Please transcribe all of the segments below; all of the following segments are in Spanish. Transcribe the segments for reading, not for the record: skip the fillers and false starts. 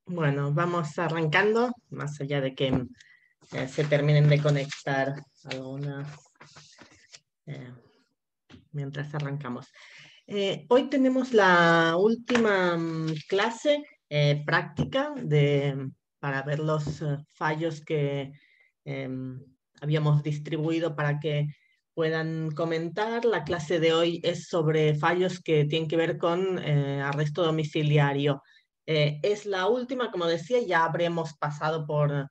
Bueno, vamos arrancando, más allá de que se terminen de conectar algunas eh, mientras arrancamos. Hoy tenemos la última clase práctica para ver los fallos que habíamos distribuido para que puedan comentar. La clase de hoy es sobre fallos que tienen que ver con arresto domiciliario. Es la última, como decía, ya habremos pasado por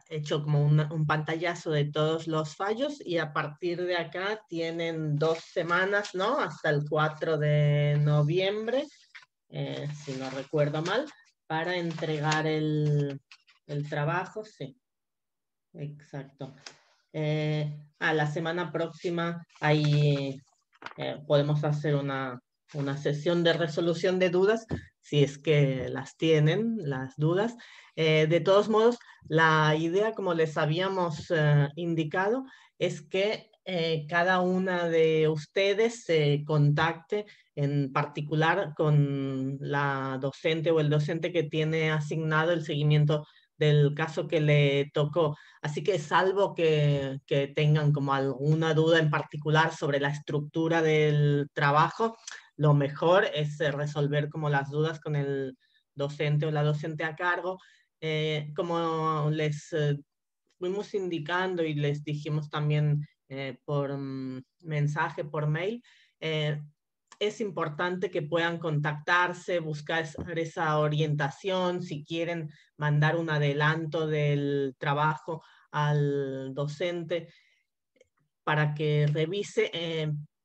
hecho como un pantallazo de todos los fallos y a partir de acá tienen 2 semanas, ¿no? Hasta el 4 de noviembre, si no recuerdo mal, para entregar el trabajo, sí, exacto. A la semana próxima ahí podemos hacer una sesión de resolución de dudas, si es que las tienen, las dudas. De todos modos, la idea, como les habíamos indicado, es que cada una de ustedes se contacte en particular con la docente o el docente que tiene asignado el seguimiento del caso que le tocó. Así que salvo que tengan como alguna duda en particular sobre la estructura del trabajo, lo mejor es resolver como las dudas con el docente o la docente a cargo. Como les fuimos indicando y les dijimos también por mensaje, por mail, eh, es importante que puedan contactarse, buscar esa orientación, si quieren mandar un adelanto del trabajo al docente para que revise,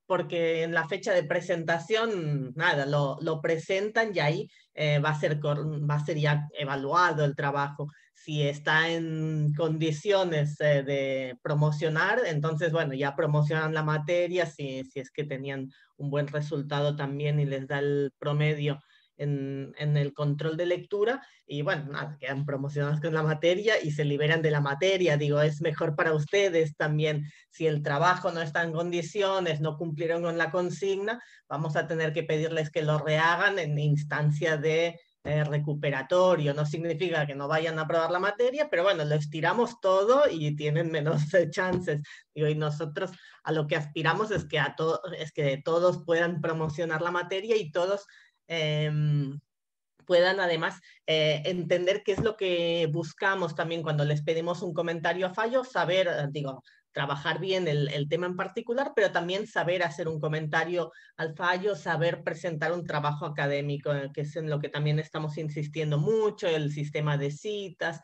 porque en la fecha de presentación, nada, lo presentan y ahí va a ser ya evaluado el trabajo. Si está en condiciones de promocionar, entonces, bueno, ya promocionan la materia, si es que tenían un buen resultado también y les da el promedio en el control de lectura, y bueno, nada, quedan promocionados con la materia y se liberan de la materia. Digo, es mejor para ustedes también. Si el trabajo no está en condiciones, no cumplieron con la consigna, vamos a tener que pedirles que lo rehagan en instancia de recuperatorio. No significa que no vayan a aprobar la materia, pero bueno, lo estiramos todo y tienen menos chances. Digo, y nosotros a lo que aspiramos es que, es que todos puedan promocionar la materia y todos eh, puedan además entender qué es lo que buscamos también cuando les pedimos un comentario a fallo, saber, digo, trabajar bien el tema en particular, pero también saber hacer un comentario al fallo, saber presentar un trabajo académico, que es en lo que también estamos insistiendo mucho, el sistema de citas.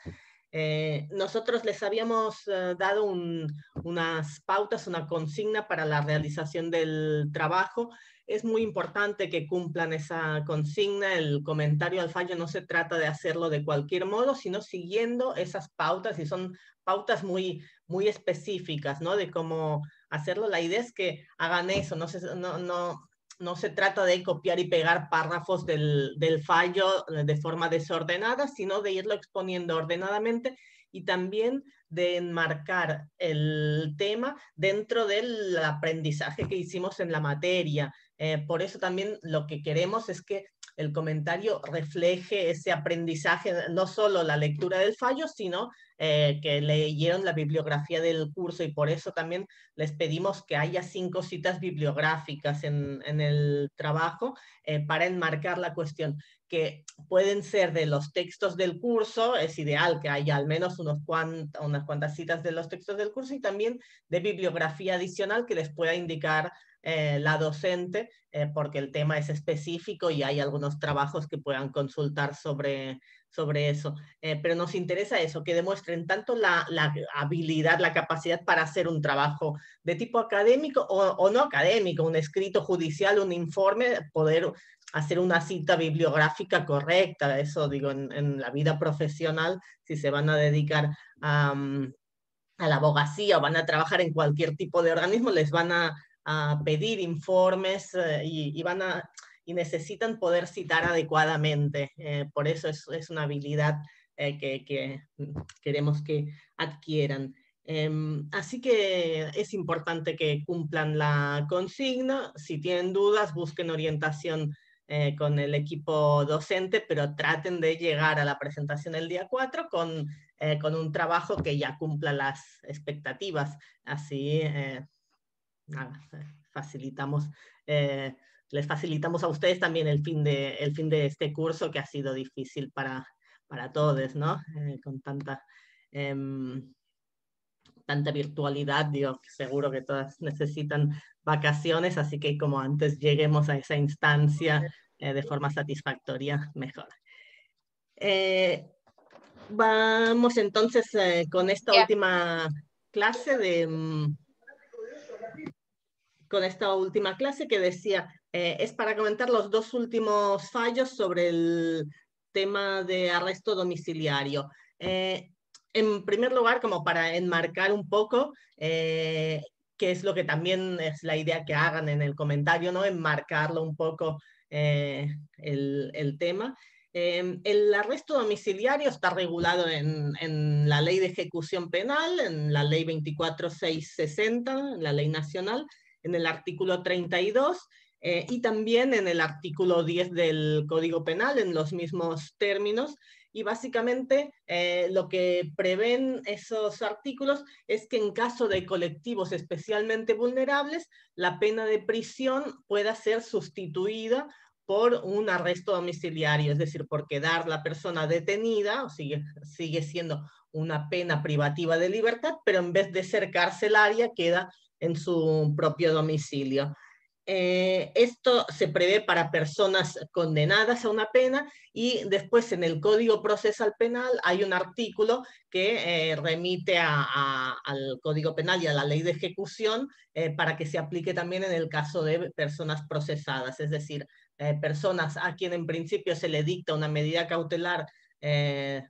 Nosotros les habíamos dado unas pautas, una consigna para la realización del trabajo. Es muy importante que cumplan esa consigna. El comentario al fallo no se trata de hacerlo de cualquier modo, sino siguiendo esas pautas, y son pautas muy específicas, ¿no? De cómo hacerlo. La idea es que hagan eso, no se trata de copiar y pegar párrafos del fallo de forma desordenada, sino de irlo exponiendo ordenadamente y también de enmarcar el tema dentro del aprendizaje que hicimos en la materia. Por eso también lo que queremos es que el comentario refleje ese aprendizaje, no solo la lectura del fallo, sino que leyeron la bibliografía del curso, y por eso también les pedimos que haya 5 citas bibliográficas en el trabajo para enmarcar la cuestión, que pueden ser de los textos del curso. Es ideal que haya al menos unas cuantas citas de los textos del curso y también de bibliografía adicional que les pueda indicar la docente, porque el tema es específico y hay algunos trabajos que puedan consultar sobre eso. Pero nos interesa eso, que demuestren tanto la habilidad, la capacidad para hacer un trabajo de tipo académico o no académico, un escrito judicial, un informe, poder hacer una cita bibliográfica correcta. Eso digo, en la vida profesional, si se van a dedicar a la abogacía o van a trabajar en cualquier tipo de organismo, les van a pedir informes y necesitan poder citar adecuadamente. Por eso es una habilidad que queremos que adquieran. Así que es importante que cumplan la consigna. Si tienen dudas, busquen orientación con el equipo docente, pero traten de llegar a la presentación el día 4 con un trabajo que ya cumpla las expectativas. Así, nada, facilitamos, les facilitamos a ustedes también el fin de este curso que ha sido difícil para todos, ¿no? Con tanta virtualidad, digo, seguro que todas necesitan vacaciones, así que como antes lleguemos a esa instancia de forma satisfactoria, mejor. Vamos entonces con esta última clase con esta última clase que decía, es para comentar los dos últimos fallos sobre el tema de arresto domiciliario. En primer lugar, como para enmarcar un poco, que es lo que también es la idea que hagan en el comentario, ¿no? Enmarcarlo un poco el tema. El arresto domiciliario está regulado en la Ley de Ejecución Penal, en la Ley 24660, en la Ley Nacional, en el artículo 32 y también en el artículo 10 del Código Penal, en los mismos términos. Y básicamente lo que prevén esos artículos es que en caso de colectivos especialmente vulnerables, la pena de prisión pueda ser sustituida por un arresto domiciliario, es decir, por quedar la persona detenida, o sigue siendo una pena privativa de libertad, pero en vez de ser carcelaria, queda en su propio domicilio. Esto se prevé para personas condenadas a una pena y después en el Código Procesal Penal hay un artículo que remite al Código Penal y a la ley de ejecución para que se aplique también en el caso de personas procesadas, es decir, personas a quien en principio se le dicta una medida cautelar de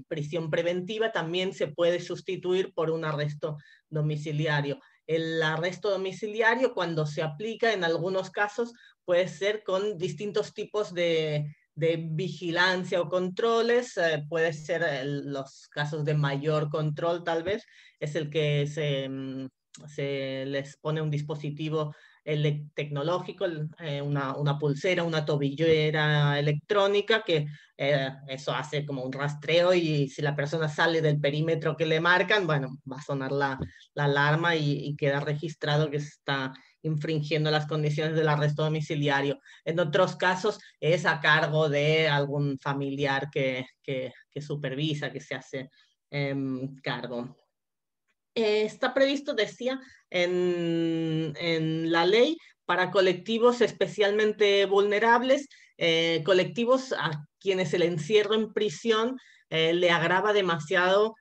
prisión preventiva, también se puede sustituir por un arresto domiciliario. El arresto domiciliario, cuando se aplica, en algunos casos, puede ser con distintos tipos de vigilancia o controles, puede ser los casos de mayor control tal vez, es el que se les pone un dispositivo tecnológico, una pulsera, una tobillera electrónica, que eso hace como un rastreo y si la persona sale del perímetro que le marcan, bueno, va a sonar la alarma y queda registrado que está infringiendo las condiciones del arresto domiciliario. En otros casos es a cargo de algún familiar que supervisa, que se hace cargo. Está previsto, decía, en la ley para colectivos especialmente vulnerables, colectivos a quienes el encierro en prisión le agrava demasiado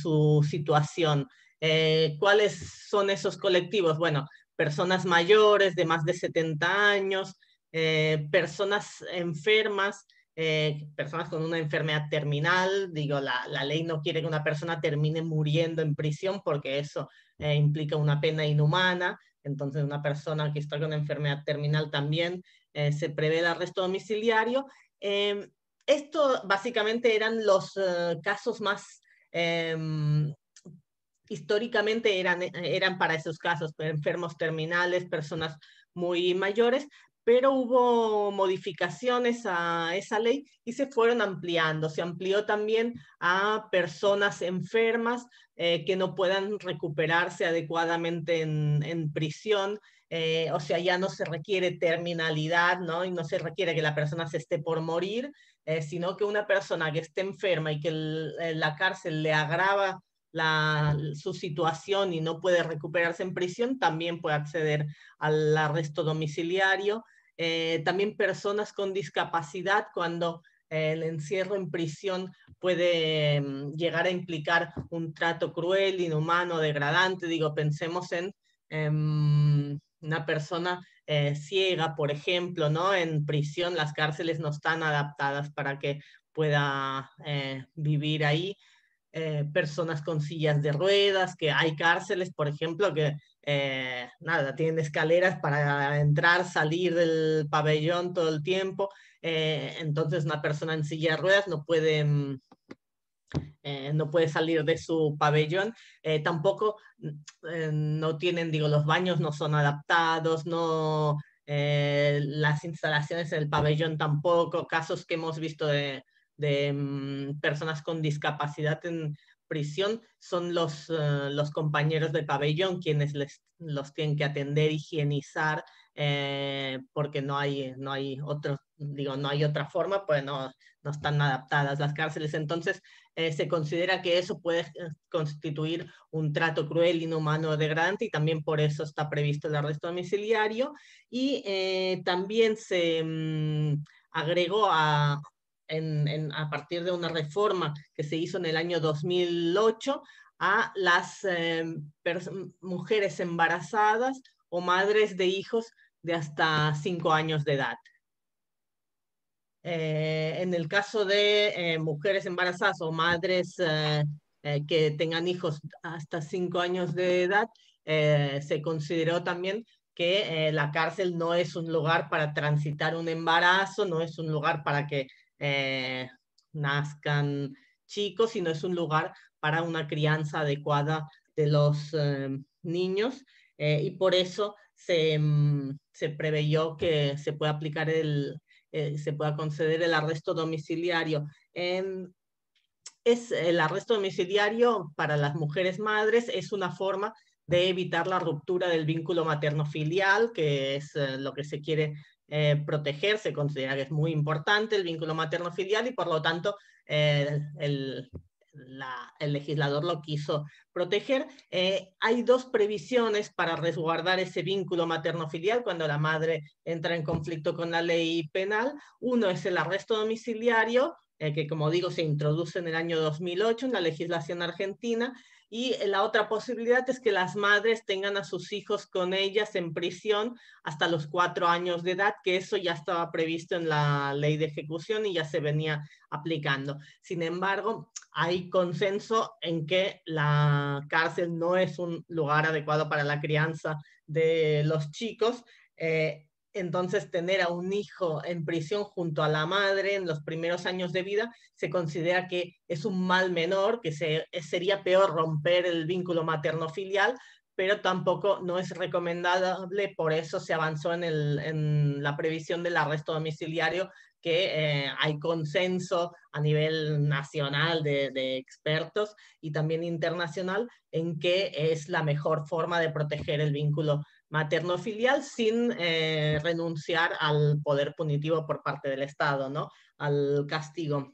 su situación. ¿Cuáles son esos colectivos? Bueno, personas mayores de más de 70 años, personas enfermas, personas con una enfermedad terminal. Digo, la ley no quiere que una persona termine muriendo en prisión porque eso implica una pena inhumana. Entonces, una persona que está con una enfermedad terminal también se prevé el arresto domiciliario. Esto básicamente eran los casos más históricamente eran para esos casos, enfermos terminales, personas muy mayores, pero hubo modificaciones a esa ley y se fueron ampliando. Se amplió también a personas enfermas que no puedan recuperarse adecuadamente en prisión. O sea, ya no se requiere terminalidad, ¿no? Y no se requiere que la persona se esté por morir, sino que una persona que esté enferma y que la cárcel le agrava su situación y no puede recuperarse en prisión, también puede acceder al arresto domiciliario. También personas con discapacidad, cuando el encierro en prisión puede llegar a implicar un trato cruel, inhumano, degradante. Digo, pensemos en una persona ciega, por ejemplo, ¿no? En prisión las cárceles no están adaptadas para que pueda vivir ahí. Personas con sillas de ruedas, que hay cárceles, por ejemplo, que nada, tienen escaleras para entrar, salir del pabellón todo el tiempo. Entonces una persona en silla de ruedas no puede salir de su pabellón. Tampoco no tienen, digo, los baños no son adaptados, no las instalaciones en el pabellón tampoco, casos que hemos visto de personas con discapacidad en prisión, son los compañeros de pabellón quienes los tienen que atender, higienizar, porque no hay otro, digo, no hay otra forma, pues no están adaptadas las cárceles. Entonces, se considera que eso puede constituir un trato cruel, inhumano, degradante, y también por eso está previsto el arresto domiciliario. Y también se agregó a partir de una reforma que se hizo en el año 2008 a las mujeres embarazadas o madres de hijos de hasta 5 años de edad. En el caso de mujeres embarazadas o madres que tengan hijos hasta 5 años de edad, se consideró también que la cárcel no es un lugar para transitar un embarazo, no es un lugar para que eh, nazcan chicos, sino es un lugar para una crianza adecuada de los niños, y por eso se preveyó que se pueda aplicar se pueda conceder el arresto domiciliario. El arresto domiciliario para las mujeres madres es una forma de evitar la ruptura del vínculo materno-filial, que es lo que se quiere proteger. Se considera que es muy importante el vínculo materno-filial y por lo tanto el legislador lo quiso proteger. Hay dos previsiones para resguardar ese vínculo materno-filial cuando la madre entra en conflicto con la ley penal. Uno es el arresto domiciliario, que como digo se introduce en el año 2008 en la legislación argentina, y la otra posibilidad es que las madres tengan a sus hijos con ellas en prisión hasta los 4 años de edad, que eso ya estaba previsto en la ley de ejecución y ya se venía aplicando. Sin embargo, hay consenso en que la cárcel no es un lugar adecuado para la crianza de los chicos. Entonces, tener a un hijo en prisión junto a la madre en los primeros años de vida se considera que es un mal menor, que sería peor romper el vínculo materno-filial, pero tampoco no es recomendable. Por eso se avanzó en la previsión del arresto domiciliario, que hay consenso a nivel nacional de expertos y también internacional en que es la mejor forma de proteger el vínculo materno-filial sin renunciar al poder punitivo por parte del Estado, ¿no? Al castigo.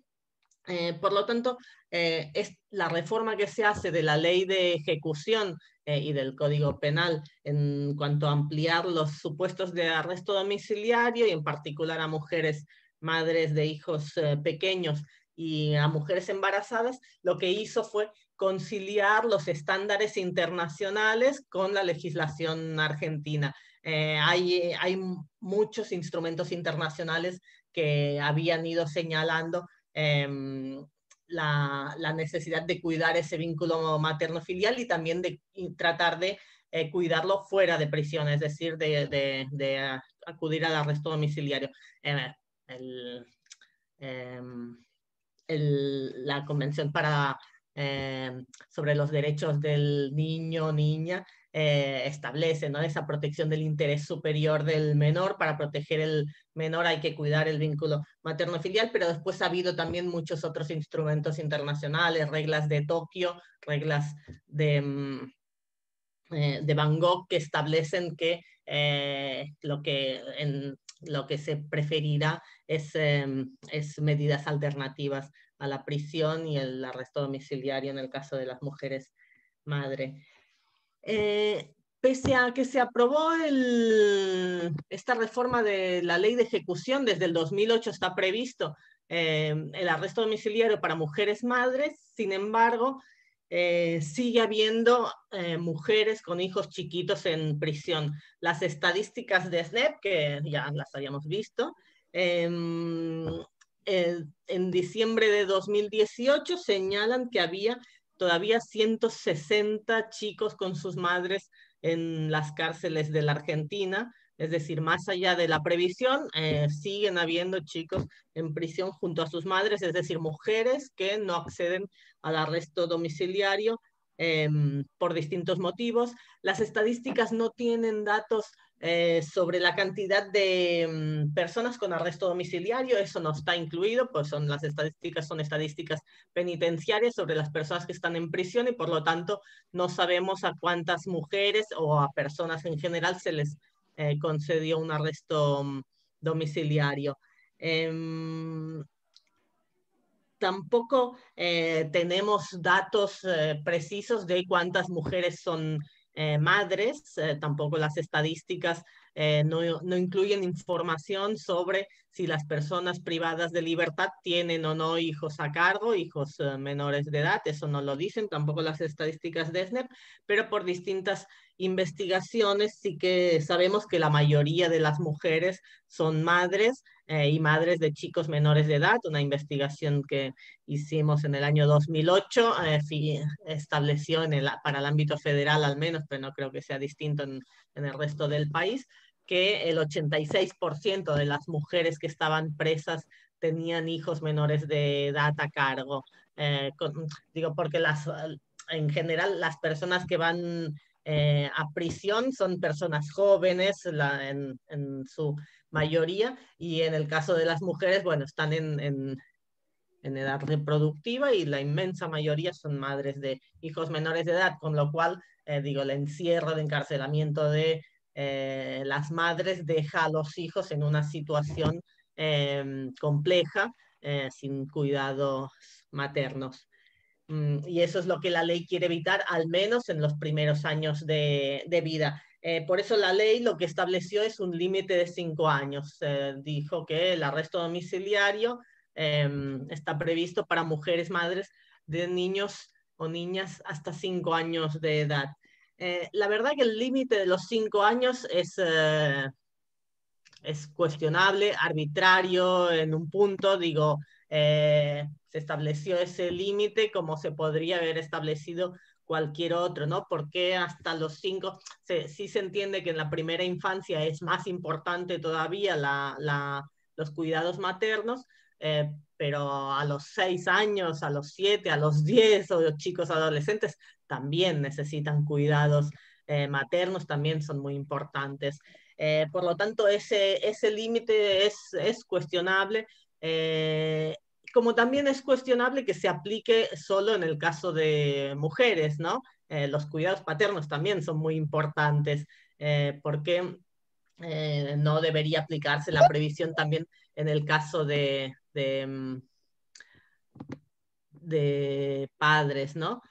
Por lo tanto, es la reforma que se hace de la ley de ejecución y del Código Penal en cuanto a ampliar los supuestos de arresto domiciliario y en particular a mujeres madres de hijos pequeños y a mujeres embarazadas, lo que hizo fue conciliar los estándares internacionales con la legislación argentina. Hay muchos instrumentos internacionales que habían ido señalando la necesidad de cuidar ese vínculo materno-filial y también de tratar de cuidarlo fuera de prisión, es decir, de acudir al arresto domiciliario. El, eh, la Convención sobre los derechos del niño o niña establece, ¿no?, esa protección del interés superior del menor. Para proteger el menor hay que cuidar el vínculo materno-filial, pero después ha habido también muchos otros instrumentos internacionales, reglas de Tokio, reglas de Van Gogh, que establecen que lo que se preferirá es medidas alternativas a la prisión y el arresto domiciliario en el caso de las mujeres madre. Pese a que se aprobó esta reforma de la ley de ejecución, desde el 2008 está previsto el arresto domiciliario para mujeres madres. Sin embargo, sigue habiendo mujeres con hijos chiquitos en prisión. Las estadísticas de SNEP, que ya las habíamos visto, en diciembre de 2018 señalan que había todavía 160 chicos con sus madres en las cárceles de la Argentina. Es decir, más allá de la previsión, siguen habiendo chicos en prisión junto a sus madres, es decir, mujeres que no acceden al arresto domiciliario por distintos motivos. Las estadísticas no tienen datos sobre la cantidad de personas con arresto domiciliario, eso no está incluido, pues son estadísticas penitenciarias sobre las personas que están en prisión y por lo tanto no sabemos a cuántas mujeres o a personas en general se les concedió un arresto domiciliario. Tampoco tenemos datos precisos de cuántas mujeres son madres, tampoco las estadísticas no incluyen información sobre si las personas privadas de libertad tienen o no hijos a cargo, hijos menores de edad, eso no lo dicen, tampoco las estadísticas de SNEP, pero por distintas investigaciones sí que sabemos que la mayoría de las mujeres son madres y madres de chicos menores de edad, una investigación que hicimos en el año 2008, estableció para el ámbito federal al menos, pero no creo que sea distinto en el resto del país, que el 86% de las mujeres que estaban presas tenían hijos menores de edad a cargo. Digo, porque en general las personas que van a prisión son personas jóvenes en su mayoría, y en el caso de las mujeres, bueno, están en edad reproductiva y la inmensa mayoría son madres de hijos menores de edad, con lo cual, digo, el encierro de encarcelamiento de las madres deja a los hijos en una situación compleja, sin cuidados maternos. Y eso es lo que la ley quiere evitar, al menos en los primeros años de vida. Por eso la ley lo que estableció es un límite de 5 años. Dijo que el arresto domiciliario está previsto para mujeres madres de niños o niñas hasta 5 años de edad. La verdad que el límite de los 5 años es cuestionable, arbitrario en un punto, digo, se estableció ese límite como se podría haber establecido cualquier otro, ¿no? Porque hasta los 5, sí se entiende que en la primera infancia es más importante todavía los cuidados maternos, pero a los 6 años, a los 7, a los 10, o los chicos adolescentes también necesitan cuidados maternos, también son muy importantes. Por lo tanto, ese límite es cuestionable, como también es cuestionable que se aplique solo en el caso de mujeres, ¿no? Los cuidados paternos también son muy importantes, porque no debería aplicarse la previsión también en el caso de padres, ¿no?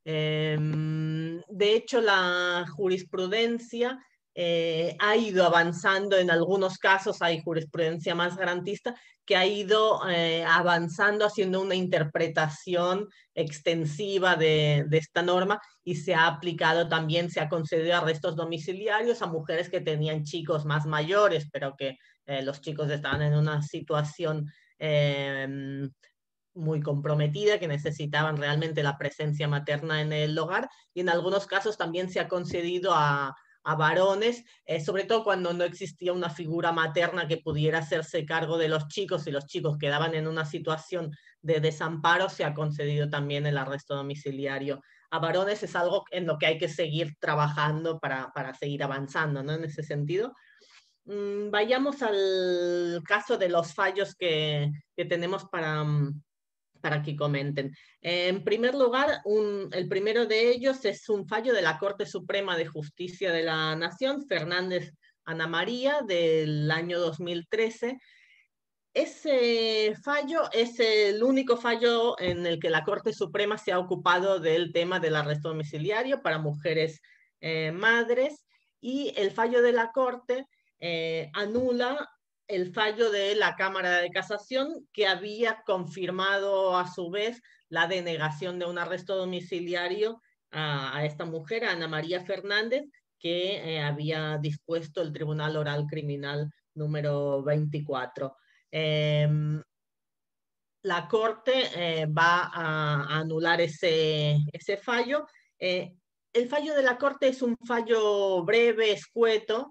De hecho, la jurisprudencia ha ido avanzando, en algunos casos hay jurisprudencia más garantista que ha ido avanzando, haciendo una interpretación extensiva de esta norma, y se ha aplicado también, se ha concedido arrestos domiciliarios a mujeres que tenían chicos más mayores, pero que los chicos estaban en una situación muy comprometida, que necesitaban realmente la presencia materna en el hogar, y en algunos casos también se ha concedido a varones, sobre todo cuando no existía una figura materna que pudiera hacerse cargo de los chicos y los chicos quedaban en una situación de desamparo, se ha concedido también el arresto domiciliario. A varones es algo en lo que hay que seguir trabajando para seguir avanzando, ¿no? En ese sentido. Vayamos al caso de los fallos que tenemos para que comenten. En primer lugar, el primero de ellos es un fallo de la Corte Suprema de Justicia de la Nación, Fernández Ana María, del año 2013. Ese fallo es el único fallo en el que la Corte Suprema se ha ocupado del tema del arresto domiciliario para mujeres madres, y el fallo de la Corte anula el fallo de la Cámara de Casación, que había confirmado a su vez la denegación de un arresto domiciliario a esta mujer, a Ana María Fernández, que había dispuesto el Tribunal Oral Criminal número 24. La Corte va a anular ese fallo. El fallo de la Corte es un fallo breve, escueto,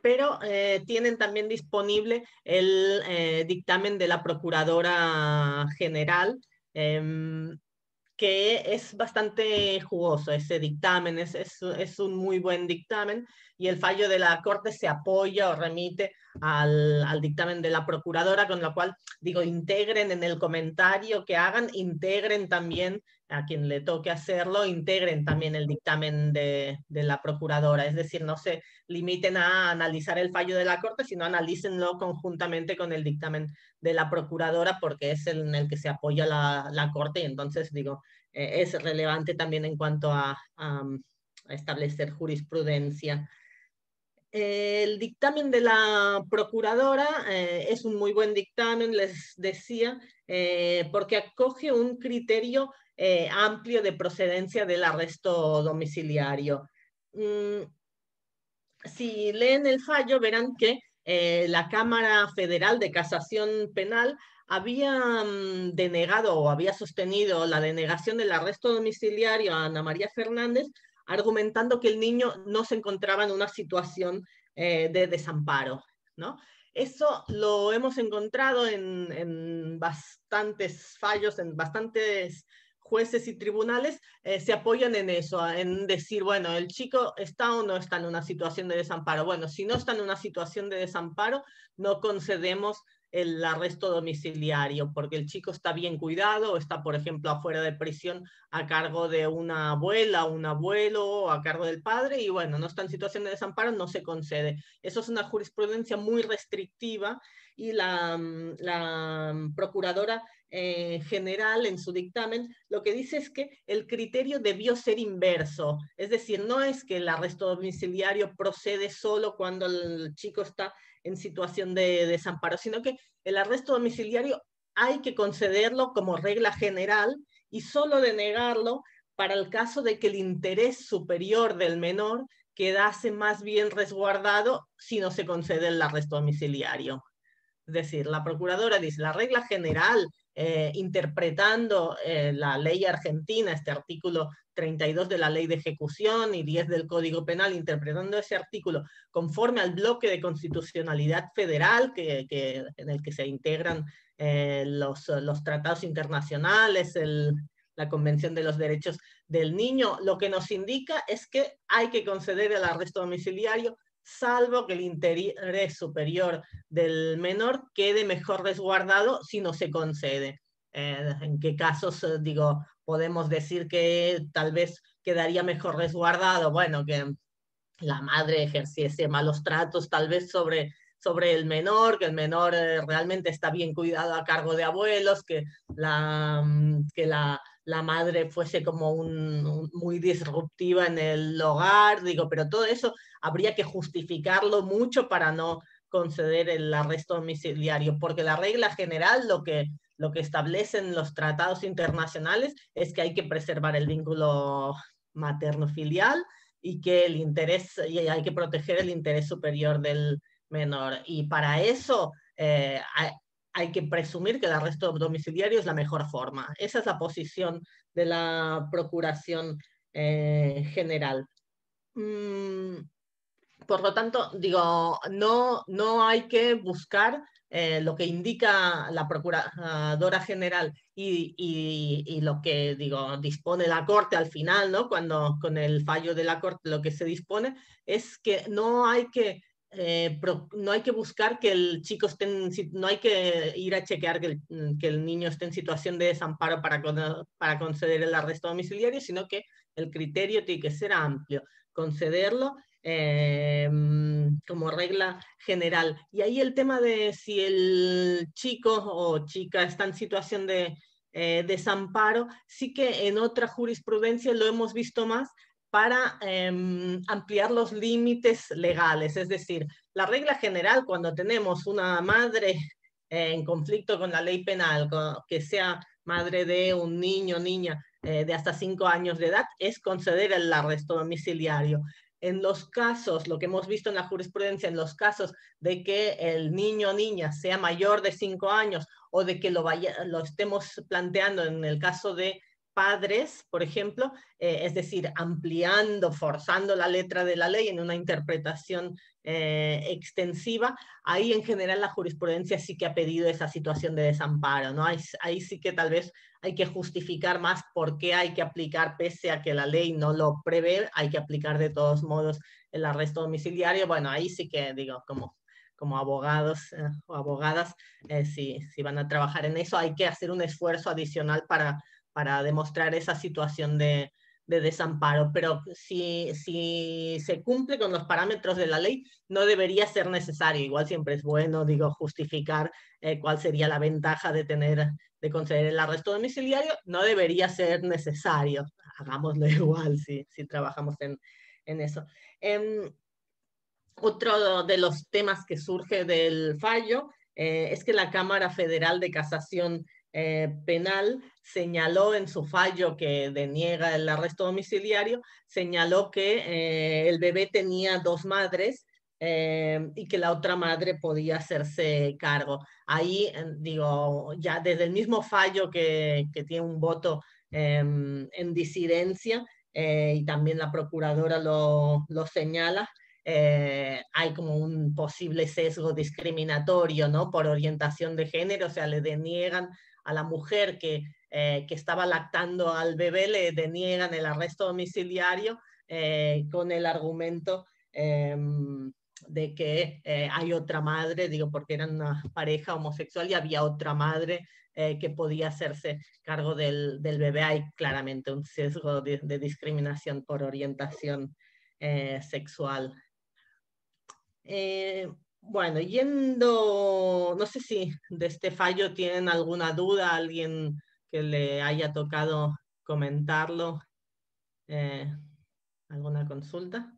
pero tienen también disponible el dictamen de la Procuradora General, que es bastante jugoso ese dictamen, es un muy buen dictamen, y el fallo de la Corte se apoya o remite al dictamen de la Procuradora, con lo cual, digo, integren en el comentario que hagan, integren también, a quien le toque hacerlo, integren también el dictamen de la Procuradora, es decir, no se limiten a analizar el fallo de la Corte, sino analícenlo conjuntamente con el dictamen de la Procuradora, porque es en el que se apoya la Corte, y entonces, digo, es relevante también en cuanto a establecer jurisprudencia. El dictamen de la Procuradora es un muy buen dictamen, les decía, porque acoge un criterio amplio de procedencia del arresto domiciliario. Si leen el fallo, verán que la Cámara Federal de Casación Penal había denegado o había sostenido la denegación del arresto domiciliario a Ana María Fernández, argumentando que el niño no se encontraba en una situación de desamparo, ¿no? Eso lo hemos encontrado en bastantes fallos, en bastantes jueces y tribunales se apoyan en eso, en decir, bueno, el chico está o no está en una situación de desamparo. Bueno, si no está en una situación de desamparo, no concedemos el arresto domiciliario, porque el chico está bien cuidado, o está, por ejemplo, afuera de prisión a cargo de una abuela, un abuelo, a cargo del padre, y bueno, no está en situación de desamparo, no se concede. Eso es una jurisprudencia muy restrictiva, y la Procuradora general en su dictamen lo que dice es que el criterio debió ser inverso, es decir, no es que el arresto domiciliario procede solo cuando el chico está en situación de desamparo, sino que el arresto domiciliario hay que concederlo como regla general y solo denegarlo para el caso de que el interés superior del menor quedase más bien resguardado si no se concede el arresto domiciliario. Es decir, la Procuradora dice, la regla general, interpretando la ley argentina, este artículo 32 de la Ley de Ejecución y 10 del Código Penal, interpretando ese artículo conforme al bloque de constitucionalidad federal en el que se integran los tratados internacionales, la Convención de los Derechos del Niño, lo que nos indica es que hay que conceder el arresto domiciliario salvo que el interés superior del menor quede mejor resguardado si no se concede. ¿En qué casos, digo, podemos decir que tal vez quedaría mejor resguardado? Bueno, que la madre ejerciese malos tratos tal vez sobre el menor, que el menor realmente está bien cuidado a cargo de abuelos, que la madre fuese como muy disruptiva en el hogar, digo, pero todo eso habría que justificarlo mucho para no conceder el arresto domiciliario, porque la regla general lo que establecen los tratados internacionales es que hay que preservar el vínculo materno-filial y que el interés, y hay que proteger el interés superior del menor. Y para eso hay que presumir que el arresto domiciliario es la mejor forma. Esa es la posición de la Procuración General. Por lo tanto, digo, no hay que buscar lo que indica la Procuradora General y lo que, digo, dispone la Corte al final, ¿no? Cuando con el fallo de la Corte lo que se dispone es que no hay que buscar que el chico esté no hay que ir a chequear que el niño esté en situación de desamparo para conceder el arresto domiciliario, sino que el criterio tiene que ser amplio, concederlo como regla general. Y ahí el tema de si el chico o chica está en situación de desamparo, sí que en otra jurisprudencia lo hemos visto más para ampliar los límites legales. Es decir, la regla general cuando tenemos una madre en conflicto con la ley penal, que sea madre de un niño o niña de hasta 5 años de edad, es conceder el arresto domiciliario. En los casos, lo que hemos visto en la jurisprudencia, en los casos de que el niño o niña sea mayor de 5 años o de que lo estemos planteando en el caso de padres, por ejemplo, es decir, ampliando, forzando la letra de la ley en una interpretación extensiva, ahí en general la jurisprudencia sí que ha pedido esa situación de desamparo, ¿no? Ahí sí que tal vez hay que justificar más por qué hay que aplicar, pese a que la ley no lo prevé, hay que aplicar de todos modos el arresto domiciliario. Bueno, ahí sí que digo, como abogados o abogadas, si van a trabajar en eso, hay que hacer un esfuerzo adicional para demostrar esa situación de desamparo. Pero si se cumple con los parámetros de la ley, no debería ser necesario. Igual siempre es bueno, digo, justificar cuál sería la ventaja de conceder el arresto domiciliario. No debería ser necesario. Hagámoslo igual si trabajamos en eso. Otro de los temas que surge del fallo es que la Cámara Federal de Casación Penal señaló en su fallo que deniega el arresto domiciliario, señaló que el bebé tenía dos madres y que la otra madre podía hacerse cargo. Ahí, digo, ya desde el mismo fallo que tiene un voto en disidencia, y también la procuradora lo señala, hay como un posible sesgo discriminatorio, ¿no? Por orientación de género, o sea, le deniegan a la mujer que estaba lactando al bebé, le deniegan el arresto domiciliario con el argumento de que hay otra madre, digo, porque eran una pareja homosexual y había otra madre que podía hacerse cargo del bebé. Hay claramente un sesgo de discriminación por orientación sexual. Bueno, no sé si de este fallo tienen alguna duda, alguien que le haya tocado comentarlo, eh, alguna consulta.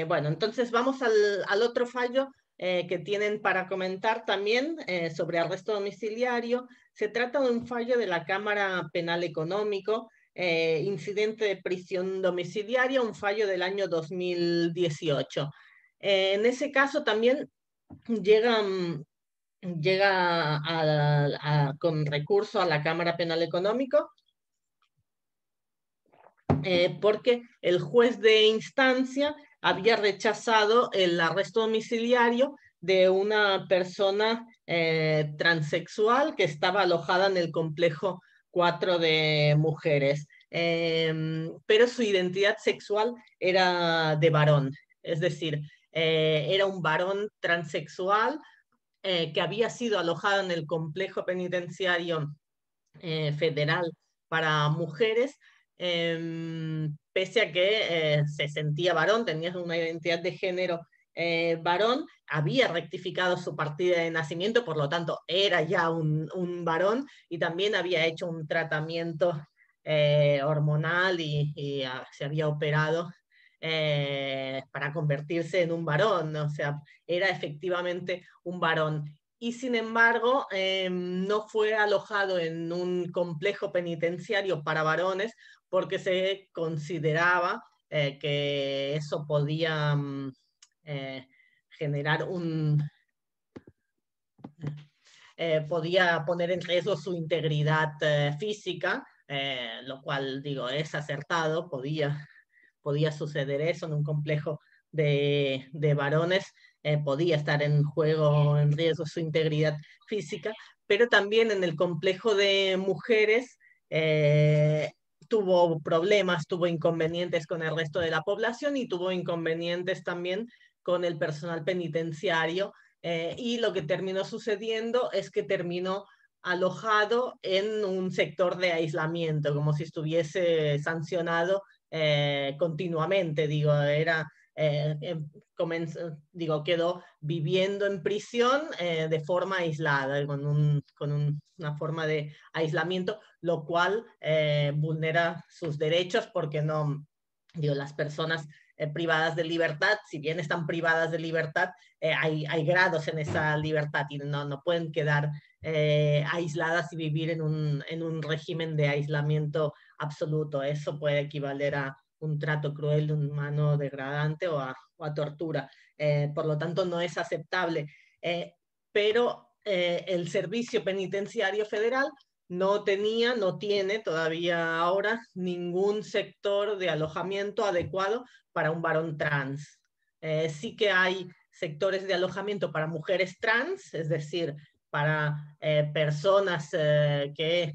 Bueno, entonces vamos al otro fallo que tienen para comentar también sobre arresto domiciliario. Se trata de un fallo de la Cámara Penal Económico, incidente de prisión domiciliaria, un fallo del año 2018. En ese caso también llega, con recurso a la Cámara Penal Económico, porque el juez de instancia había rechazado el arresto domiciliario de una persona transexual que estaba alojada en el complejo 4 de mujeres, pero su identidad sexual era de varón, es decir, era un varón transexual que había sido alojado en el complejo penitenciario federal para mujeres, pese a que se sentía varón, tenía una identidad de género varón, había rectificado su partida de nacimiento, por lo tanto era ya un varón, y también había hecho un tratamiento hormonal y se había operado para convertirse en un varón, o sea, era efectivamente un varón. Y sin embargo, no fue alojado en un complejo penitenciario para varones porque se consideraba que eso podía generar podía poner en riesgo su integridad física, lo cual, digo, es acertado, podía suceder eso en un complejo de varones, podía estar en juego, en riesgo su integridad física, pero también en el complejo de mujeres tuvo problemas, tuvo inconvenientes con el resto de la población y tuvo inconvenientes también con el personal penitenciario, y lo que terminó sucediendo es que terminó alojado en un sector de aislamiento, como si estuviese sancionado continuamente, digo, quedó viviendo en prisión de forma aislada, una forma de aislamiento, lo cual vulnera sus derechos porque no, digo, las personas privadas de libertad, si bien están privadas de libertad, hay grados en esa libertad y no pueden quedar aisladas y vivir en un régimen de aislamiento absoluto. Eso puede equivaler a un trato cruel, humano, degradante o a tortura. Por lo tanto, no es aceptable. Pero el Servicio Penitenciario Federal no tenía, no tiene todavía ahora ningún sector de alojamiento adecuado para un varón trans. Sí que hay sectores de alojamiento para mujeres trans, es decir, para personas que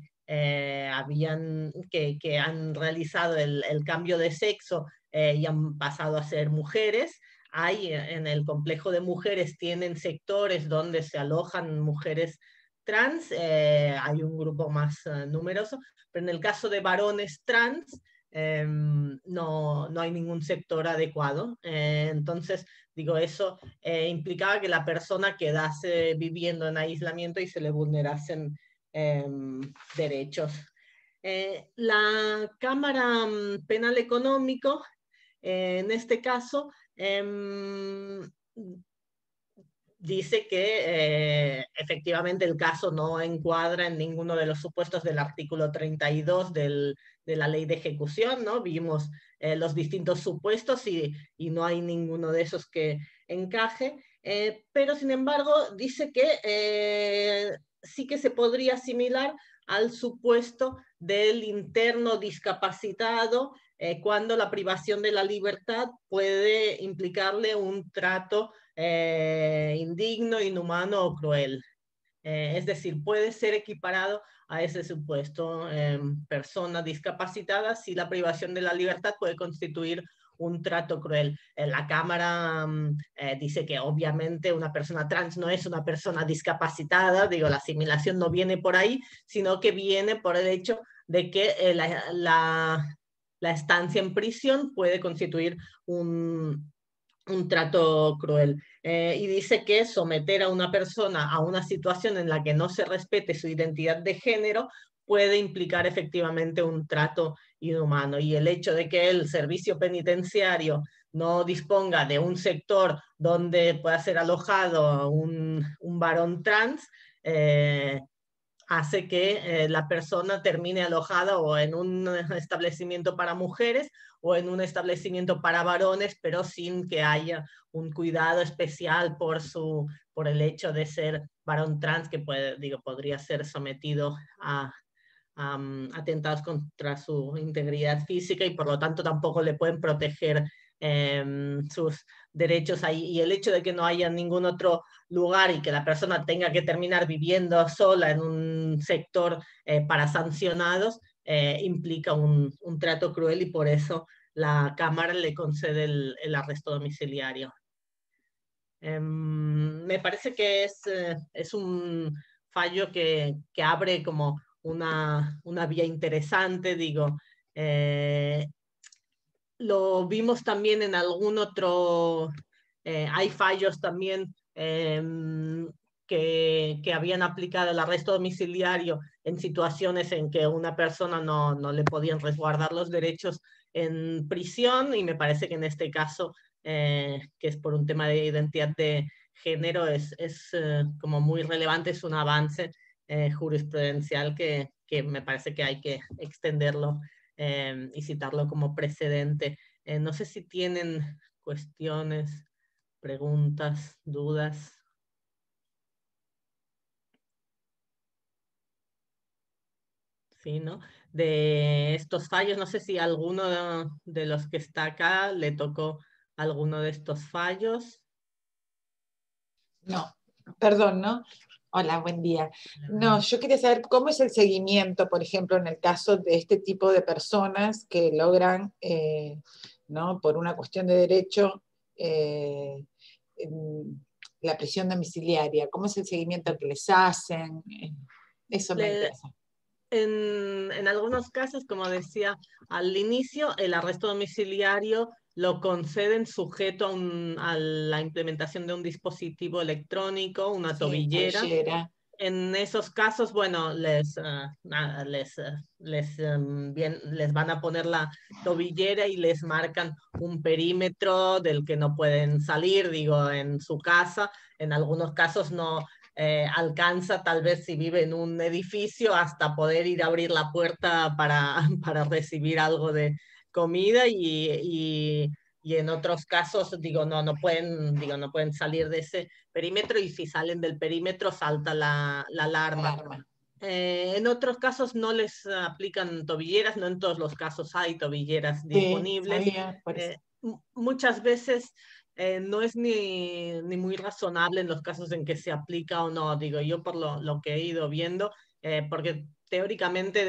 han realizado el cambio de sexo y han pasado a ser mujeres. Hay en el complejo de mujeres, tienen sectores donde se alojan mujeres trans, hay un grupo más numeroso, pero en el caso de varones trans, no hay ningún sector adecuado. Entonces, digo, eso implicaba que la persona quedase viviendo en aislamiento y se le vulnerasen derechos. La Cámara Penal Económico, en este caso, dice que efectivamente el caso no encuadra en ninguno de los supuestos del artículo 32 de la ley de ejecución, ¿no? Vimos los distintos supuestos y no hay ninguno de esos que encaje, pero sin embargo dice que sí que se podría asimilar al supuesto del interno discapacitado cuando la privación de la libertad puede implicarle un trato indigno, inhumano o cruel. Es decir, puede ser equiparado a ese supuesto. Persona discapacitada, si la privación de la libertad puede constituir un trato cruel. La Cámara dice que obviamente una persona trans no es una persona discapacitada, digo, la asimilación no viene por ahí, sino que viene por el hecho de que la estancia en prisión puede constituir un trato cruel. Y dice que someter a una persona a una situación en la que no se respete su identidad de género puede implicar efectivamente un trato inhumano. Y el hecho de que el servicio penitenciario no disponga de un sector donde pueda ser alojado un varón trans, hace que la persona termine alojada o en un establecimiento para mujeres o en un establecimiento para varones, pero sin que haya un cuidado especial por el hecho de ser varón trans, que podría ser sometido a atentados contra su integridad física y por lo tanto tampoco le pueden proteger sus derechos ahí. Y el hecho de que no haya ningún otro lugar y que la persona tenga que terminar viviendo sola en un sector para sancionados, implica un trato cruel y por eso la Cámara le concede el arresto domiciliario. Me parece que es un fallo que abre como una vía interesante, digo. Lo vimos también en algún otro, hay fallos también que habían aplicado el arresto domiciliario en situaciones en que una persona no le podían resguardar los derechos en prisión y me parece que en este caso, que es por un tema de identidad de género, es como muy relevante, es un avance jurisprudencial que me parece que hay que extenderlo y citarlo como precedente. No sé si tienen cuestiones, preguntas, dudas. Sí, ¿no? De estos fallos, no sé si alguno de los que está acá le tocó alguno de estos fallos. No, perdón, ¿no? Hola, buen día. No, yo quería saber cómo es el seguimiento, por ejemplo, en el caso de este tipo de personas que logran, ¿no? Por una cuestión de derecho, la prisión domiciliaria. ¿Cómo es el seguimiento que les hacen? Eso me Le, interesa. en algunos casos, como decía al inicio, el arresto domiciliario lo conceden sujeto a la implementación de un dispositivo electrónico, una Sí, tobillera. cabellera. En esos casos, bueno, les van a poner la tobillera y les marcan un perímetro del que no pueden salir, digo, en su casa. En algunos casos no alcanza, tal vez si vive en un edificio, hasta poder ir a abrir la puerta para recibir algo de comida y en otros casos, digo, no pueden salir de ese perímetro y si salen del perímetro salta la alarma. Alarma. En otros casos no les aplican tobilleras, no en todos los casos hay tobilleras Sí, disponibles. sabía, por eso. Muchas veces no es ni muy razonable en los casos en que se aplica o no, digo yo por lo que he ido viendo, porque teóricamente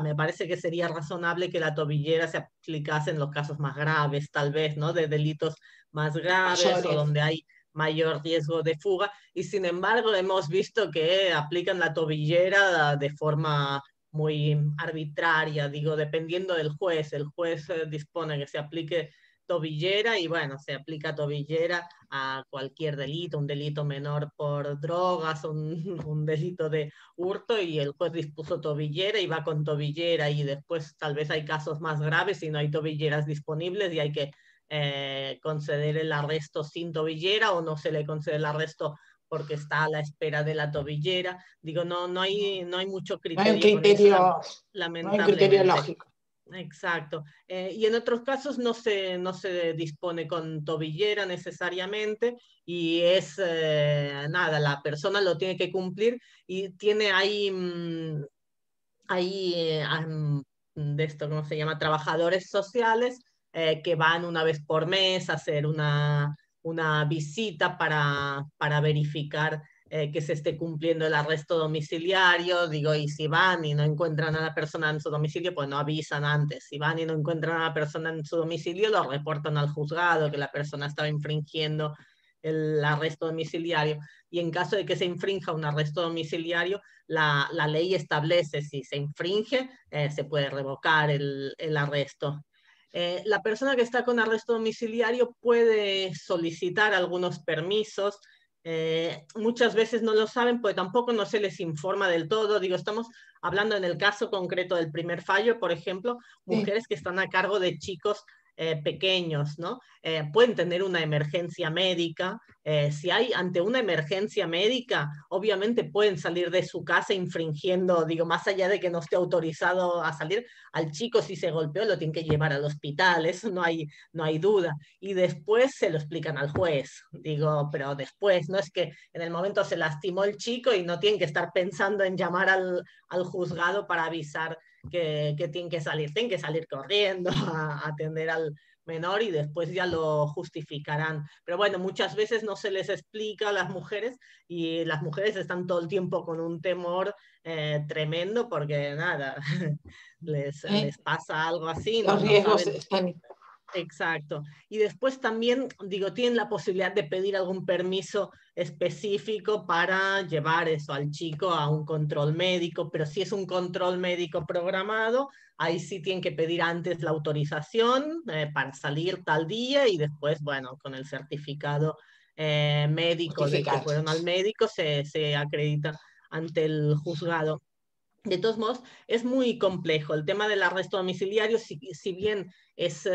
me parece que sería razonable que la tobillera se aplicase en los casos más graves, tal vez, ¿no? De delitos más graves o Mayores. donde hay mayor riesgo de fuga, y sin embargo hemos visto que aplican la tobillera de forma muy arbitraria, digo, dependiendo del juez. El juez dispone que se aplique tobillera y bueno, se aplica tobillera a cualquier delito, un delito menor por drogas, un delito de hurto, y el juez dispuso tobillera y va con tobillera, y después tal vez hay casos más graves y no hay tobilleras disponibles y hay que conceder el arresto sin tobillera, o no se le concede el arresto porque está a la espera de la tobillera. Digo, no hay mucho No hay un criterio con eso, criterio, no hay un criterio lamentablemente. lógico. Exacto. Y en otros casos no se dispone con tobillera necesariamente, y es nada, la persona lo tiene que cumplir y tiene ahí, de esto, ¿cómo se llama? Trabajadores sociales que van una vez por mes a hacer una visita para verificar que se esté cumpliendo el arresto domiciliario. Digo, y si van y no encuentran a la persona en su domicilio, pues no avisan antes. Si van y no encuentran a la persona en su domicilio, lo reportan al juzgado que la persona estaba infringiendo el arresto domiciliario. Y en caso de que se infrinja un arresto domiciliario, la ley establece si se infringe, se puede revocar el arresto. La persona que está con arresto domiciliario puede solicitar algunos permisos. Muchas veces no lo saben, pues tampoco no se les informa del todo. Digo, estamos hablando en el caso concreto del primer fallo, por ejemplo, Sí. mujeres que están a cargo de chicos pequeños, ¿no? Pueden tener una emergencia médica. Si hay ante una emergencia médica, obviamente pueden salir de su casa infringiendo, digo, más allá de que no esté autorizado a salir, al chico si se golpeó lo tienen que llevar al hospital, eso no hay duda. Y después se lo explican al juez, digo, pero después, no es que en el momento se lastimó el chico y no tienen que estar pensando en llamar al juzgado para avisar que tienen que salir corriendo a atender al menor y después ya lo justificarán. Pero bueno, muchas veces no se les explica a las mujeres, y las mujeres están todo el tiempo con un temor tremendo porque nada, les pasa algo así, Los no riesgos saben. están. Exacto. Y después también, digo, tienen la posibilidad de pedir algún permiso específico para llevar eso al chico a un control médico, pero si es un control médico programado, ahí sí tienen que pedir antes la autorización para salir tal día, y después, bueno, con el certificado médico de que Justificar. fueron al médico, se acredita ante el juzgado. De todos modos, es muy complejo. El tema del arresto domiciliario, si bien es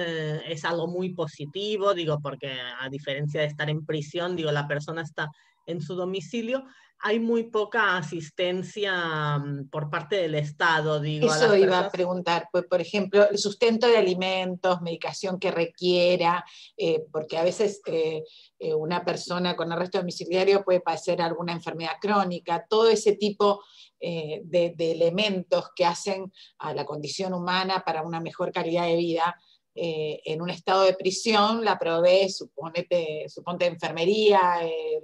algo muy positivo, digo, porque a diferencia de estar en prisión, digo, la persona está en su domicilio, hay muy poca asistencia por parte del Estado, digo, a Eso las iba a personas. preguntar, pues, por ejemplo, el sustento de alimentos, medicación que requiera, porque a veces una persona con arresto domiciliario puede padecer alguna enfermedad crónica, todo ese tipo de elementos que hacen a la condición humana para una mejor calidad de vida. En un estado de prisión la provee, suponte enfermería,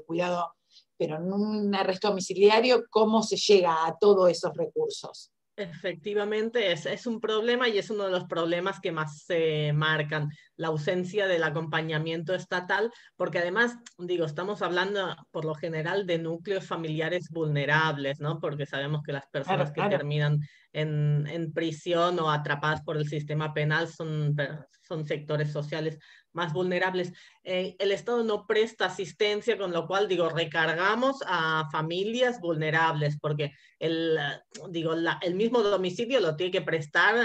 cuidado, pero en un arresto domiciliario, ¿cómo se llega a todos esos recursos? Efectivamente, es un problema, y es uno de los problemas que más se marcan, la ausencia del acompañamiento estatal, porque además, digo, estamos hablando por lo general de núcleos familiares vulnerables, ¿no? Porque sabemos que las personas Claro, que claro. terminan en prisión o atrapadas por el sistema penal son sectores sociales más vulnerables. El Estado no presta asistencia, con lo cual, digo, recargamos a familias vulnerables, porque digo, el mismo domicilio lo tiene que prestar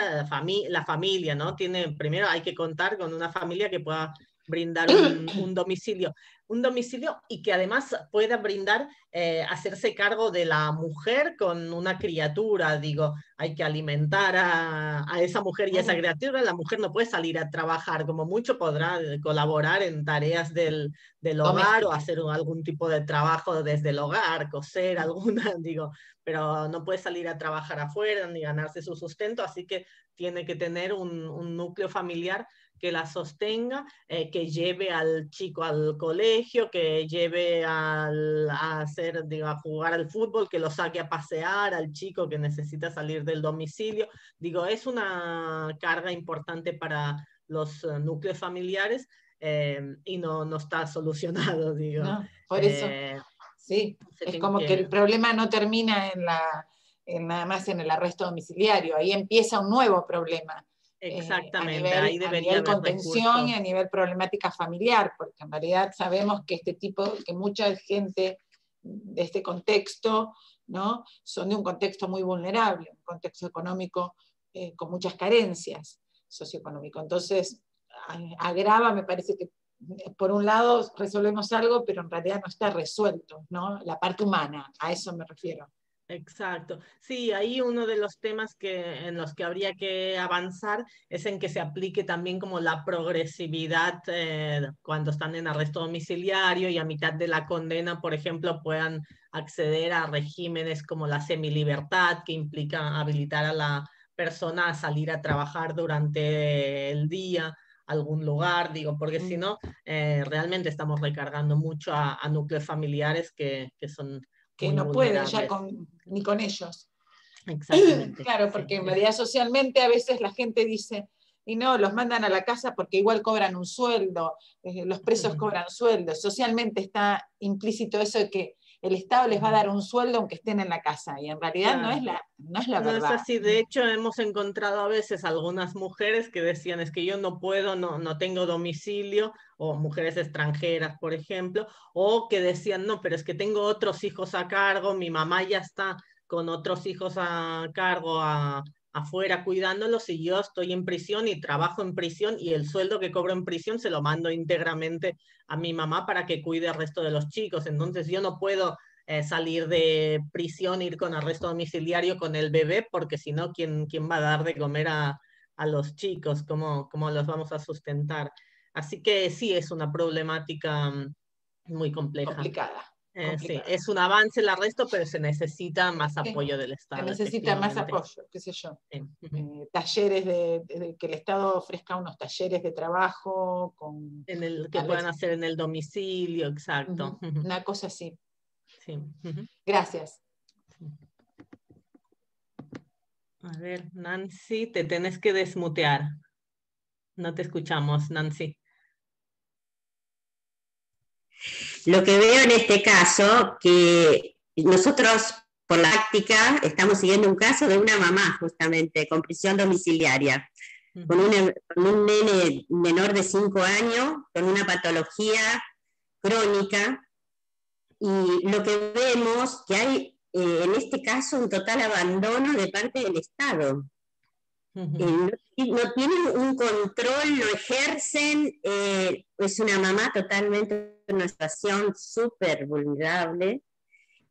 la familia, ¿no? Primero hay que contar con una familia que pueda brindar un domicilio. Un domicilio y que además pueda brindar, hacerse cargo de la mujer con una criatura. Digo, hay que alimentar a esa mujer y a esa criatura. La mujer no puede salir a trabajar, como mucho podrá colaborar en tareas del hogar o hacer algún tipo de trabajo desde el hogar, coser alguna, digo, pero no puede salir a trabajar afuera ni ganarse su sustento, así que tiene que tener un núcleo familiar que la sostenga, que lleve al chico al colegio, que lleve digo, a jugar al fútbol, que lo saque a pasear al chico que necesita salir del domicilio. Digo, es una carga importante para los núcleos familiares, y no está solucionado, digo. No, por eso, sí, es como que el problema no termina nada más en el arresto domiciliario, ahí empieza un nuevo problema. Exactamente, ahí debería a nivel contención y a nivel problemática familiar, porque en realidad sabemos que que mucha gente de este contexto, ¿no? Son de un contexto muy vulnerable, un contexto económico con muchas carencias socioeconómico. Entonces, agrava, me parece que por un lado resolvemos algo, pero en realidad no está resuelto, ¿no? La parte humana, a eso me refiero. Exacto. Sí, ahí uno de los temas en los que habría que avanzar es en que se aplique también como la progresividad, cuando están en arresto domiciliario y a mitad de la condena, por ejemplo, puedan acceder a regímenes como la semilibertad, que implica habilitar a la persona a salir a trabajar durante el día a algún lugar, digo, porque si no, realmente estamos recargando mucho a núcleos familiares que son que muy no pueden ya ni con ellos. Exactamente. Claro, porque en realidad socialmente a veces la gente dice, y no, los mandan a la casa porque igual cobran un sueldo, los presos cobran sueldo. Socialmente está implícito eso de que el Estado les va a dar un sueldo aunque estén en la casa, y en realidad claro. no es la verdad. No es así, de hecho hemos encontrado a veces algunas mujeres que decían, es que yo no puedo, no tengo domicilio, o mujeres extranjeras, por ejemplo, o que decían, no, pero es que tengo otros hijos a cargo, mi mamá ya está con otros hijos a cargo afuera cuidándolos, y yo estoy en prisión y trabajo en prisión, y el sueldo que cobro en prisión se lo mando íntegramente a mi mamá para que cuide al resto de los chicos. Entonces yo no puedo salir de prisión, ir con arresto domiciliario con el bebé, porque si no, ¿quién va a dar de comer a los chicos? ¿Cómo los vamos a sustentar? Así que sí, es una problemática muy compleja. Complicada. Sí, es un avance el arresto, pero se necesita más apoyo del Estado. Se necesita más apoyo, qué sé yo. Sí. Talleres que el Estado ofrezca unos talleres de trabajo que puedan hacer en el domicilio, exacto. Una cosa así. Sí. Gracias. A ver, Nancy, te tenés que desmutear. No te escuchamos, Nancy. Lo que veo en este caso, que nosotros por la práctica estamos siguiendo un caso de una mamá justamente con prisión domiciliaria, con un nene menor de 5 años, con una patología crónica, y lo que vemos que hay en este caso un total abandono de parte del Estado. No tienen un control, no ejercen, es una mamá totalmente en una situación súper vulnerable,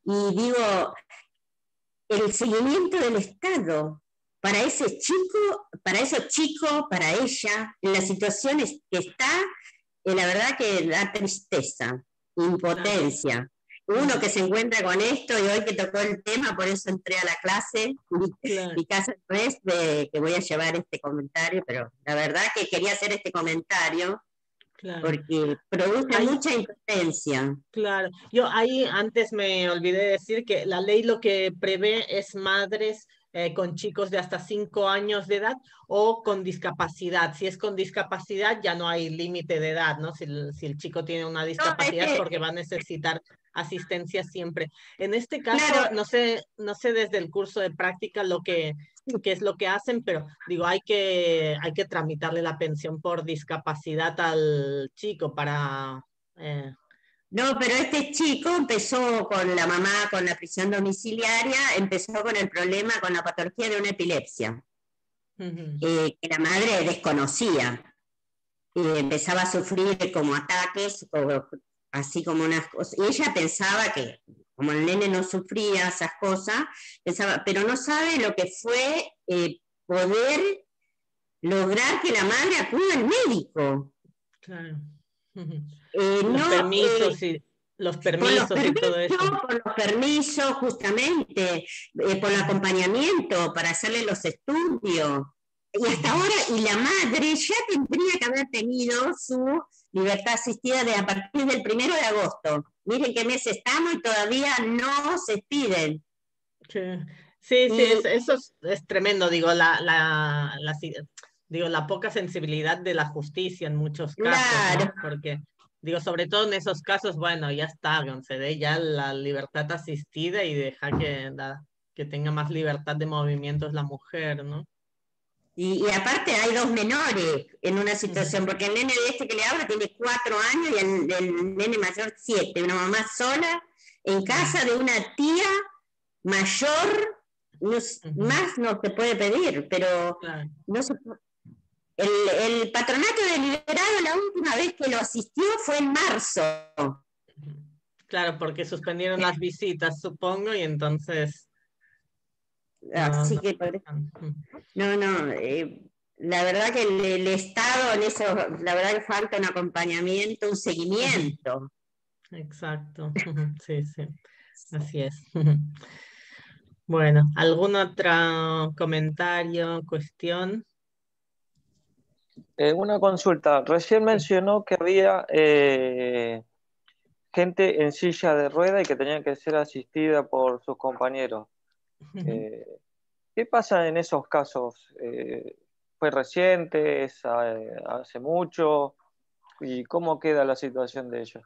y digo, el seguimiento del Estado para ese chico, para esos chicos, para ella, en las situaciones que está, la verdad que da tristeza, impotencia. Uno que se encuentra con esto, y hoy que tocó el tema, por eso entré a la clase, mi casa es que voy a llevar este comentario, pero la verdad que quería hacer este comentario, porque produce mucha impotencia. Claro, yo ahí antes me olvidé de decir que la ley lo que prevé es madres con chicos de hasta 5 años de edad o con discapacidad. Si es con discapacidad ya no hay límite de edad, ¿no? Si el chico tiene una discapacidad, porque va a necesitar asistencia siempre. En este caso, claro, no sé desde el curso de práctica qué es lo que hacen, pero digo, hay que tramitarle la pensión por discapacidad al chico para... No, pero este chico empezó con la mamá, con la prisión domiciliaria, empezó con el problema, con la patología de una epilepsia, que la madre desconocía. empezaba a sufrir como ataques, o así como unas cosas. Y ella pensaba que, como el nene no sufría esas cosas, pensaba, pero no sabe lo que fue poder lograr que la madre acuda al médico. Claro. Los permisos y todo eso. Por los permisos, justamente, por el acompañamiento, para hacerle los estudios. Y hasta ahora, y la madre ya tendría que haber tenido su libertad asistida a partir del 1 de agosto. Miren qué mes estamos y todavía no se piden. Sí, eso es tremendo, digo, la poca sensibilidad de la justicia en muchos casos, Claro. ¿no? Porque, digo, sobre todo en esos casos, bueno, ya está, concede ya la libertad asistida y deja que tenga más libertad de movimientos la mujer, ¿no? Y aparte hay 2 menores en una situación, porque el nene de este que le habla tiene 4 años y el nene mayor 7, una mamá sola en casa de una tía mayor, más no se puede pedir, pero claro. no se puede. El patronato deliberado la última vez que lo asistió fue en marzo. Claro, porque suspendieron las visitas, supongo, y entonces... Así que la verdad que el Estado en eso, la verdad que falta un acompañamiento, un seguimiento. Exacto, sí, así es. Bueno, ¿algún otro comentario, cuestión? Una consulta. Recién mencionó que había gente en silla de rueda y que tenía que ser asistida por sus compañeros. ¿Qué pasa en esos casos? ¿Fue reciente? ¿Hace mucho? ¿Y cómo queda la situación de ellos?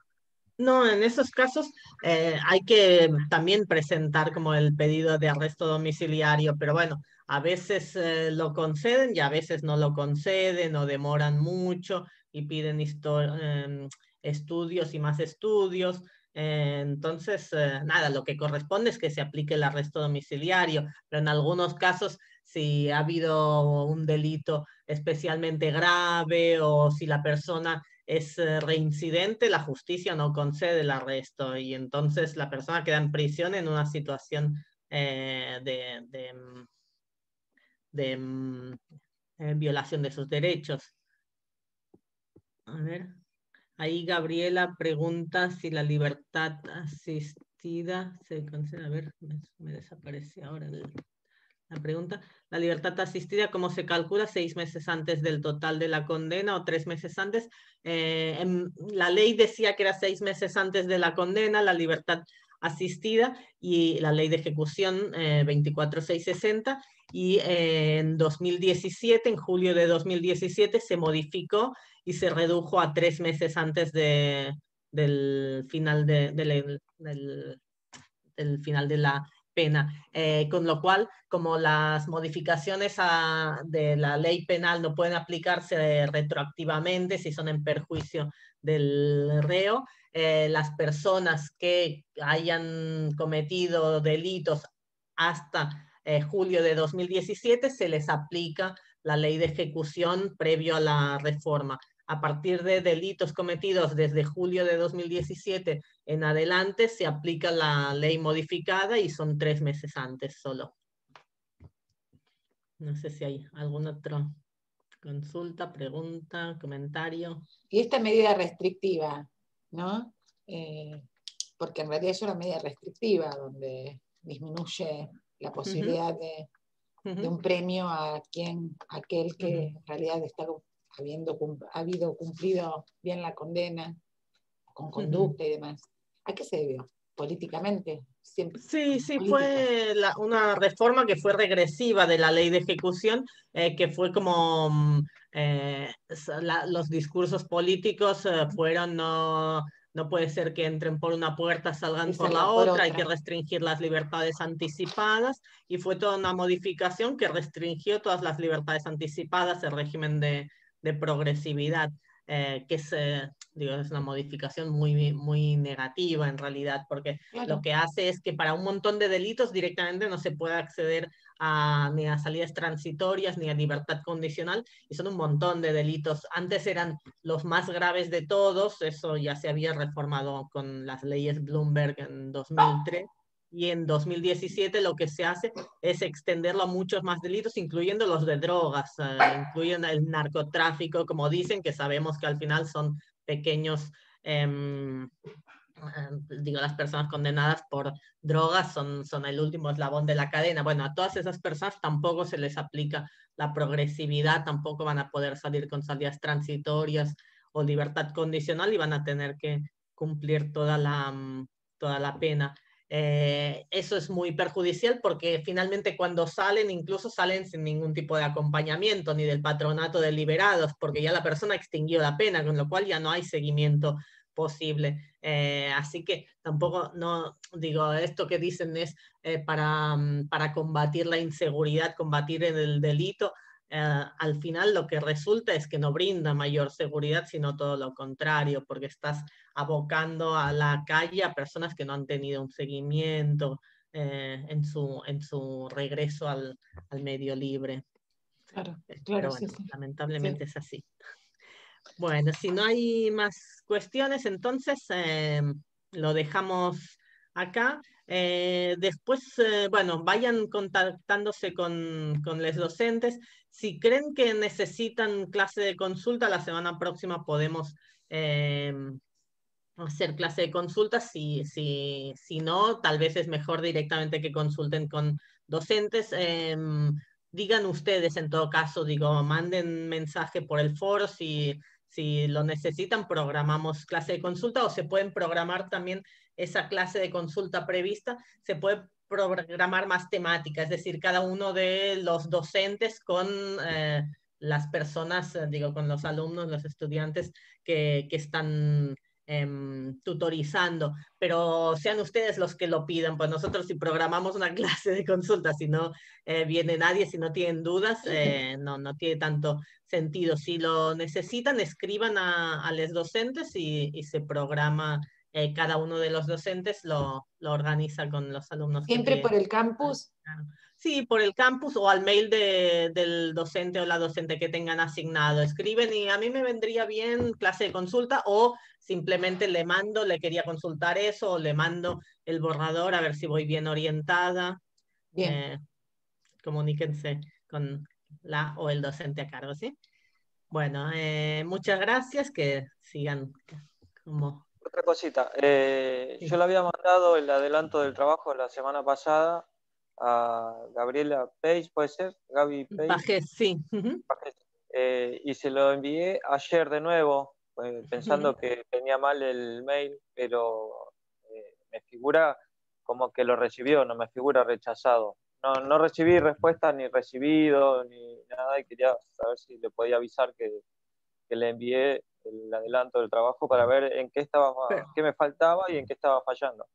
No, en esos casos hay que también presentar como el pedido de arresto domiciliario, pero bueno, a veces lo conceden y a veces no lo conceden o demoran mucho y piden estudios y más estudios. Entonces, nada, lo que corresponde es que se aplique el arresto domiciliario, pero en algunos casos, si ha habido un delito especialmente grave o si la persona es reincidente, la justicia no concede el arresto y entonces la persona queda en prisión en una situación de violación de sus derechos. A ver, ahí Gabriela pregunta si la libertad asistida se concede. A ver, me desaparece ahora la pregunta. La libertad asistida, ¿cómo se calcula? 6 meses antes del total de la condena o 3 meses antes. La ley decía que era 6 meses antes de la condena, la libertad asistida, y la ley de ejecución 24660, y en 2017, en julio de 2017, se modificó y se redujo a 3 meses antes del final del final de la pena, con lo cual, como las modificaciones de la ley penal no pueden aplicarse retroactivamente si son en perjuicio del reo, las personas que hayan cometido delitos hasta julio de 2017 se les aplica la ley de ejecución previo a la reforma. A partir de delitos cometidos desde julio de 2017 en adelante se aplica la ley modificada y son 3 meses antes solo. No sé si hay alguna otra consulta, pregunta, comentario. Y esta medida restrictiva, ¿no? Porque en realidad es una medida restrictiva donde disminuye la posibilidad de un premio a aquel que en realidad está habido cumplido bien la condena, con conducta y demás. ¿A qué se debió? ¿Políticamente? Siempre. Sí, fue una reforma que fue regresiva de la ley de ejecución, que fue como los discursos políticos fueron no puede ser que entren por una puerta, salgan por la otra, hay que restringir las libertades anticipadas, y fue toda una modificación que restringió todas las libertades anticipadas, el régimen de progresividad, que es digo, es una modificación muy, muy negativa en realidad, porque Claro. lo que hace es que para un montón de delitos directamente no se puede acceder ni a salidas transitorias ni a libertad condicional, y son un montón de delitos. Antes eran los más graves de todos, eso ya se había reformado con las leyes Bloomberg en 2003, y en 2017 lo que se hace es extenderlo a muchos más delitos, incluyendo los de drogas, incluyen el narcotráfico, como dicen, que sabemos que al final son pequeños, digo, las personas condenadas por drogas son el último eslabón de la cadena. Bueno, a todas esas personas tampoco se les aplica la progresividad, tampoco van a poder salir con salidas transitorias o libertad condicional, y van a tener que cumplir toda la pena. Eso es muy perjudicial, porque finalmente cuando salen, incluso salen sin ningún tipo de acompañamiento, ni del patronato de liberados, porque ya la persona extinguió la pena, con lo cual ya no hay seguimiento posible. Así que tampoco, no digo, esto que dicen es para combatir la inseguridad, combatir el delito. Al final lo que resulta es que no brinda mayor seguridad, sino todo lo contrario, porque estás abocando a la calle a personas que no han tenido un seguimiento en su regreso al medio libre. Claro, Pero claro, bueno, sí, sí. lamentablemente es así. Bueno, si no hay más cuestiones, entonces lo dejamos acá. Después, bueno, vayan contactándose con los docentes. Si creen que necesitan clase de consulta, la semana próxima podemos hacer clase de consulta. Si no, tal vez es mejor directamente que consulten con docentes. Digan ustedes, en todo caso, digo, manden mensaje por el foro si lo necesitan, programamos clase de consulta, o se pueden programar también esa clase de consulta prevista, se puede programar más temática, es decir, cada uno de los docentes con las personas, digo, con los alumnos, los estudiantes que están tutorizando, pero sean ustedes los que lo pidan, pues nosotros si programamos una clase de consulta, si no viene nadie, si no tienen dudas, no tiene tanto sentido. Si lo necesitan, escriban a los docentes y se programa, cada uno de los docentes lo organiza con los alumnos que Siempre tienen. por el campus. Sí, por el campus o al mail del docente o la docente que tengan asignado. Escriben y a mí me vendría bien clase de consulta, o simplemente le mando, le quería consultar eso, o le mando el borrador a ver si voy bien orientada. Bien. Comuníquense con la o el docente a cargo, ¿sí? Bueno, muchas gracias, que sigan como... Otra cosita, Sí. yo le había mandado el adelanto del trabajo la semana pasada a Gabriela Page, ¿puede ser? Gaby Page. Pajes, sí. Uh-huh. Y se lo envié ayer de nuevo, pensando Uh-huh. que tenía mal el mail, pero me figura como que lo recibió, no me figura rechazado. No recibí respuesta ni recibido ni nada, y quería saber si le podía avisar que le envié el adelanto del trabajo para ver en qué me faltaba y en qué estaba fallando.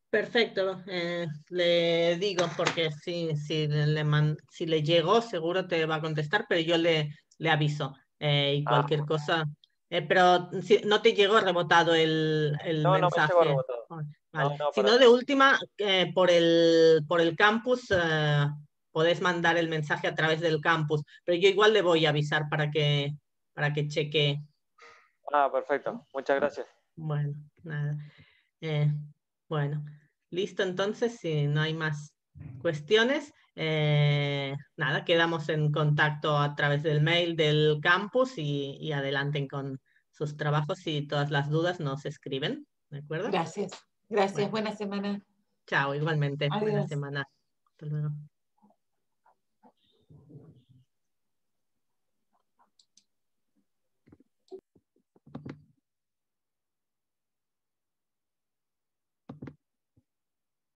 Perfecto, le digo, porque si le llegó seguro te va a contestar, pero yo le aviso, y cualquier cosa. Pero si no te llegó rebotado el No me llegó mensaje. rebotado. Vale. No, Si para no, de nada. última, por el campus, podés mandar el mensaje a través del campus, pero yo igual le voy a avisar para que cheque. Perfecto. Muchas gracias. Bueno, nada. Eh, bueno, listo, entonces, si no hay más cuestiones, nada, quedamos en contacto a través del mail del campus, y adelanten con sus trabajos, y todas las dudas nos escriben, ¿de acuerdo? Gracias. Gracias. Bueno, Buena semana. chao, igualmente, buena Adiós. semana. Hasta luego.